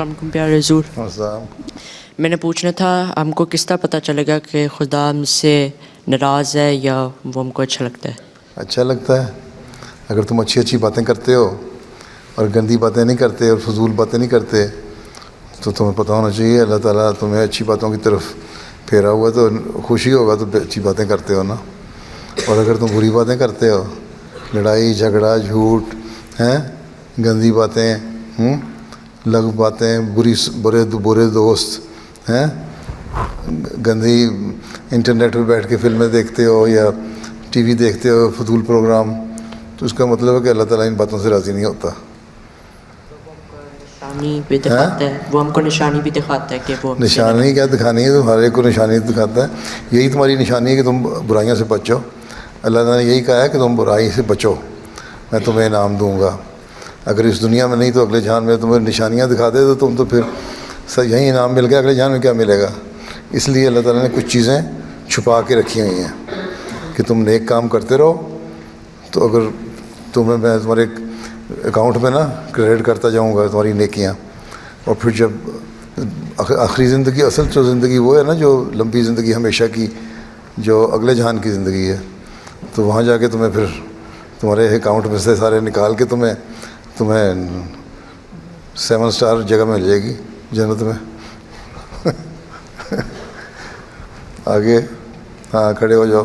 अस्सलाम वालेकुम प्यारे हुजूर, मैंने पूछना था हमको किस तरह पता चलेगा कि खुदा हमसे नाराज़ है या वो हमको अच्छा लगता है? अच्छा लगता है अगर तुम अच्छी अच्छी बातें करते हो और गंदी बातें नहीं करते और फजूल बातें नहीं करते, तो तुम्हें पता होना चाहिए अल्लाह ताला तुम्हें अच्छी बातों की तरफ फेरा हुआ, तो खुशी होगा तो अच्छी बातें करते हो ना। और अगर तुम बुरी बातें करते हो, लड़ाई झगड़ा झूठ हैं, गंदी बातें, लघु बातें, बुरे बुरे दोस्त हैं, गंदी इंटरनेट पे बैठ के फिल्में देखते हो या टीवी देखते हो, फजूल प्रोग्राम, तो उसका मतलब है कि अल्लाह ताला इन बातों से राज़ी नहीं होता। निशानी भी दिखाता है, वो हमको निशानी भी दिखाता है कि वो हमसे निशानी क्या दिखानी है, तुम्हारे को निशानी दिखाता है, यही तुम्हारी निशानी है कि तुम बुराइयों से बचो। अल्लाह ताला ने यही कहा है कि तुम बुराई से बचो, मैं तुम्हें इनाम दूंगा। अगर इस दुनिया में नहीं तो अगले जहान में तुम्हें निशानियाँ दिखा दे तो तुम तो फिर यही इनाम मिल गया, अगले जहान में क्या मिलेगा। इसलिए अल्लाह ताला ने कुछ चीज़ें छुपा के रखी हुई हैं कि तुम नेक काम करते रहो, तो अगर तुम्हें मैं तुम्हारे अकाउंट में ना क्रेडिट करता जाऊंगा तुम्हारी नेकियां, और फिर जब आखिरी ज़िंदगी, असल जो ज़िंदगी वो है ना, जो लंबी ज़िंदगी हमेशा की, जो अगले जहान की ज़िंदगी है, तो वहाँ जाके तुम्हें फिर तुम्हारे अकाउंट में से सारे निकाल के तुम्हें 7 स्टार जगह मिल जाएगी जन्नत में। आगे हाँ खड़े हो जाओ।